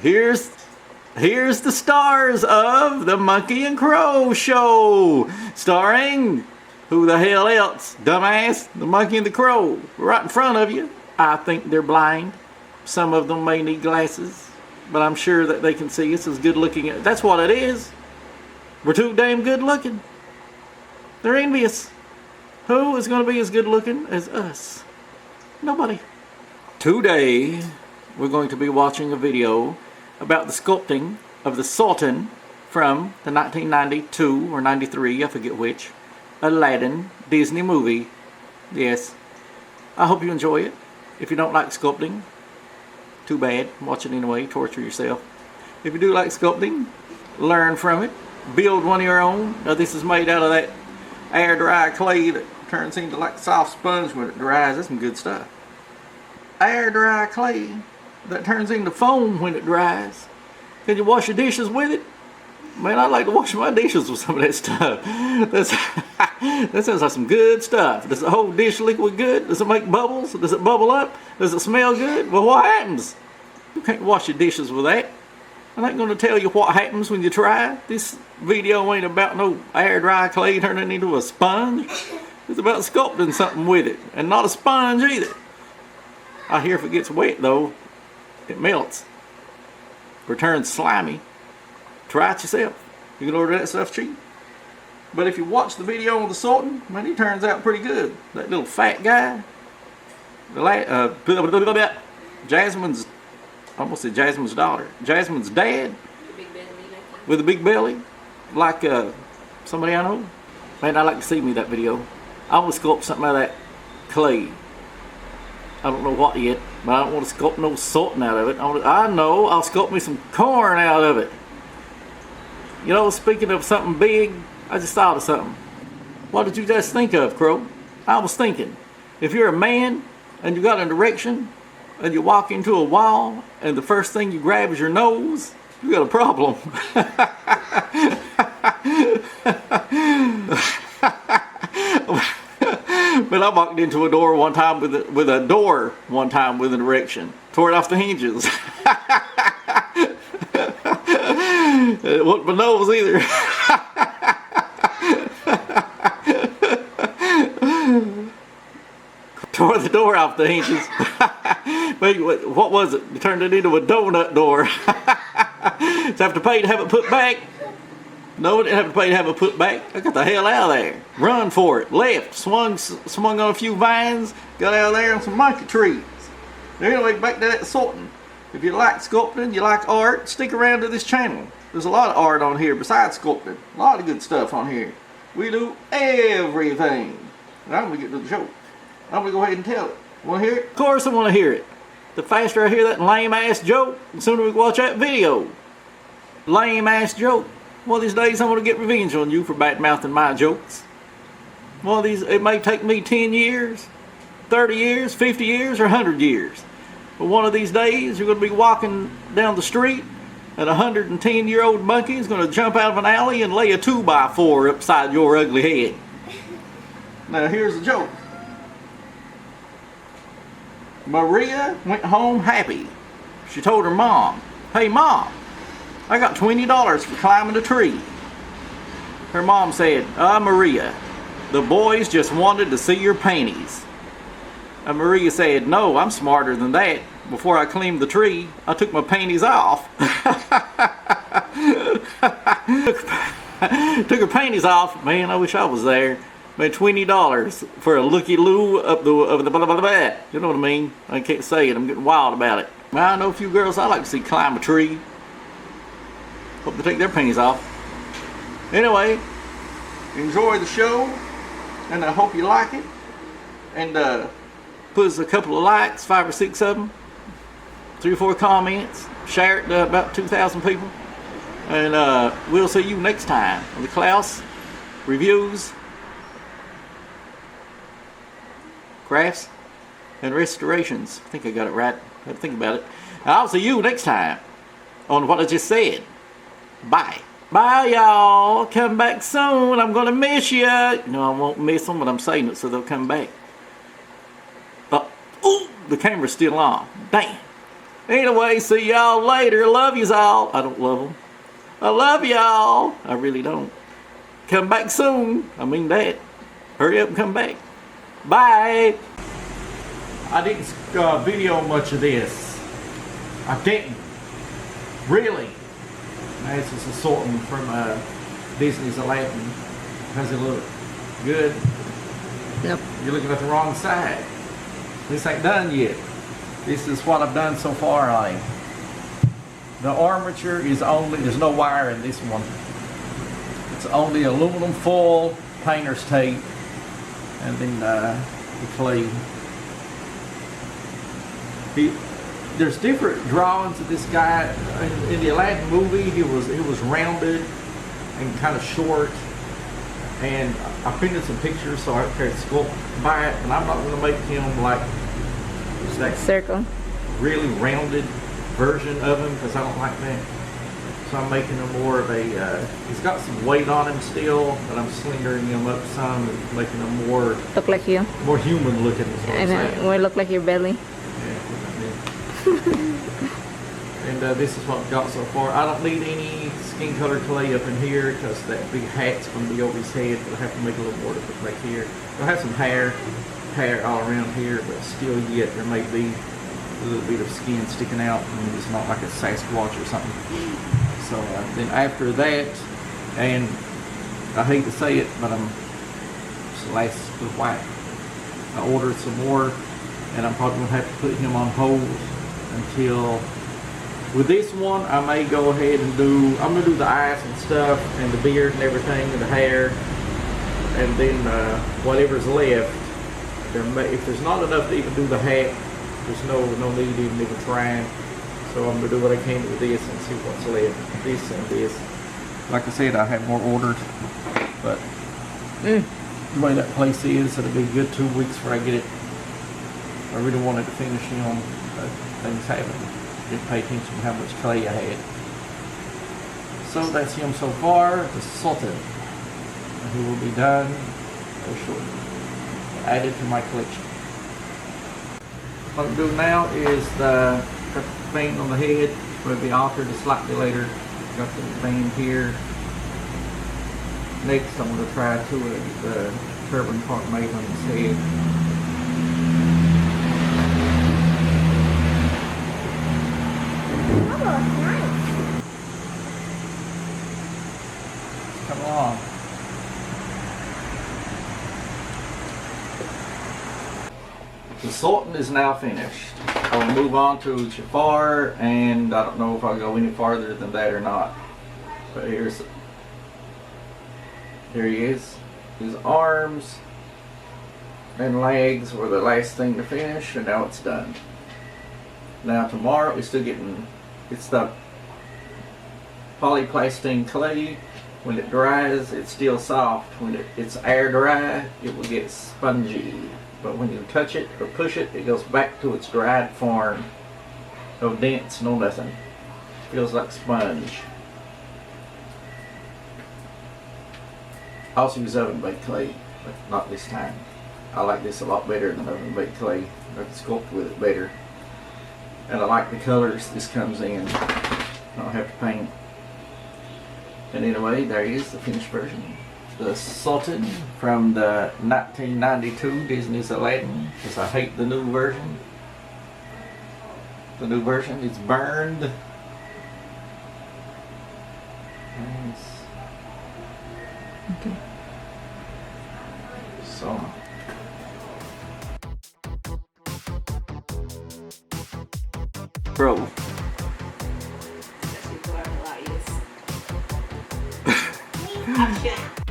here's the stars of the Monkey and Crow Show, starring who the hell else? Dumbass, the Monkey and the Crow, right in front of you. I think they're blind. Some of them may need glasses, but I'm sure that they can see us as good looking. That's what it is. We're too damn good looking. They're envious. Who is going to be as good looking as us? Nobody. Today, we're going to be watching a video about the sculpting of the Sultan from the 1992 or 93, I forget which, Aladdin Disney movie. Yes. I hope you enjoy it. If you don't like sculpting, too bad. Watch it anyway. Torture yourself. If you do like sculpting, learn from it. Build one of your own. Now this is made out of that air dry clay that turns into like soft sponge when it dries. That's some good stuff. Air dry clay that turns into foam when it dries. Can you wash your dishes with it? Man, I like to wash my dishes with some of that stuff. That sounds like some good stuff. Does the whole dish liquid good? Does it make bubbles? Does it bubble up? Does it smell good? Well, what happens? You can't wash your dishes with that. I ain't going to tell you what happens when you try. This video ain't about no air dry clay turning into a sponge. It's about sculpting something with it. And not a sponge either. I hear if it gets wet though, it melts. Or turns slimy. Try it yourself. You can order that stuff cheap. But if you watch the video on the Sultan, man, he turns out pretty good. That little fat guy. Jasmine's, I almost said Jasmine's daughter. Jasmine's dad. With a big belly. Like somebody I know. Man, I'd like to see me that video. I want to sculpt something out of that clay. I don't know what yet, but I don't want to sculpt no Sultan out of it. I know, I'll sculpt me some corn out of it. You know, speaking of something big, I just thought of something. What did you just think of, Crow? I was thinking, if you're a man and you got an erection and you walk into a wall and the first thing you grab is your nose, you got a problem. But I walked into a door one time with an erection. Tore it off the hinges. It wasn't my nose either. Tore the door off the hinges. But what was it? You turned it into a donut door. Did I have to pay to have it put back? No, I didn't have to pay to have it put back. I got the hell out of there. Run for it. Left. Swung on a few vines. Got out of there on some monkey trees. Anyway, back to that Sultan. If you like sculpting, you like art, stick around to this channel. There's a lot of art on here besides sculpting. A lot of good stuff on here. We do everything. Now I'm going to get to the joke. I'm going to go ahead and tell it. Want to hear it? Of course I want to hear it. The faster I hear that lame-ass joke, the sooner we can watch that video. Lame-ass joke. One of these days I'm going to get revenge on you for bad-mouthing my jokes. One of these, it may take me 10 years, 30 years, 50 years, or 100 years. But one of these days you're going to be walking down the street and a 110-year-old monkey is going to jump out of an alley and lay a 2x4 upside your ugly head. Now here's the joke. Maria went home happy. She told her mom, "Hey Mom, I got $20 for climbing a tree." Her mom said, Maria, the boys just wanted to see your panties." And Maria said, "No, I'm smarter than that. Before I climbed the tree, I took my panties off." Took her panties off. Man, I wish I was there. Man, $20 for a looky-loo up of the blah, blah, blah. You know what I mean? I can't say it. I'm getting wild about it. Well, I know a few girls I like to see climb a tree. Hope they take their panties off. Anyway, enjoy the show, and I hope you like it. And put us a couple of likes, 5 or 6 of them, 3 or 4 comments, share it to about 2,000 people. And we'll see you next time on the Klaus Reviews, Crafts, and Restorations. I think I got it right. I have to think about it. And I'll see you next time on what I just said. Bye. Bye, y'all. Come back soon. I'm going to miss you. No, I won't miss them, but I'm saying it so they'll come back. Ooh, the camera's still on. Damn. Anyway, see y'all later. Love yous all. I don't love them. I love y'all. I really don't. Come back soon. I mean that. Hurry up and come back. Bye. I didn't video much of this. I didn't. Really. This is a Sultan from Disney's Aladdin. Does it look good? Nope. You're looking at the wrong side. This ain't done yet. This is what I've done so far on him. The armature is only, there's no wire in this one. It's only aluminum foil, painter's tape, and then the clay. There's different drawings of this guy. In the Aladdin movie, he was rounded and kind of short. And I printed some pictures so I could sculpt by it. And I'm not going to make him like that circle, really rounded version of him because I don't like that. So I'm making him more of a. He's got some weight on him still, but I'm slingering him up some and making him more. Look like you. More human looking. Is what I'm saying. Will look like your belly. And this is what I've got so far. I don't need any skin color clay up in here because that big hat's going to be over his head. But I have to make a little more to put back here. I'll have some hair all around here, but still yet there may be a little bit of skin sticking out. I mean, it's not like a Sasquatch or something. So then after that, and I hate to say it, but it's the last with white. I ordered some more, and I'm probably going to have to put him on hold until. With this one, I may go ahead and I'm going to do the eyes and stuff, and the beard and everything, and the hair, and then whatever's left. If there's not enough to even do the hat, there's no need even trying. So I'm going to do what I can with this and see what's left. This and this. Like I said, I have more ordered, but the way that place is, it'll be a good 2 weeks before I get it. I really wanted to finish him, but things happen. Didn't pay attention to how much clay I had. So that's him so far, the Sultan. He will be done very shortly. Added to my collection. What I'm doing now is got the band on the head. Will be altered slightly later. Got the band here. Next I'm going to try to get the turban part made on his head. Come along. The Sultan is now finished. I will move on to Jafar, and I don't know if I'll go any farther than that or not. But here he is. His arms and legs were the last thing to finish, and now it's done. Now tomorrow we're still getting, it's the Polymer Plasticine clay. When it dries, it's still soft. When it's air dry, it will get spongy. But when you touch it or push it, it goes back to its dried form. No dents, no nothing. Feels like sponge. I also use oven baked clay, but not this time. I like this a lot better than oven baked clay. I can sculpt with it better. And I like the colors this comes in. I don't have to paint. And anyway, there is the finished version. The Sultan from the 1992 Disney's Aladdin, because I hate the new version. The new version is burned. Nice. Okay. So. Bro. Action.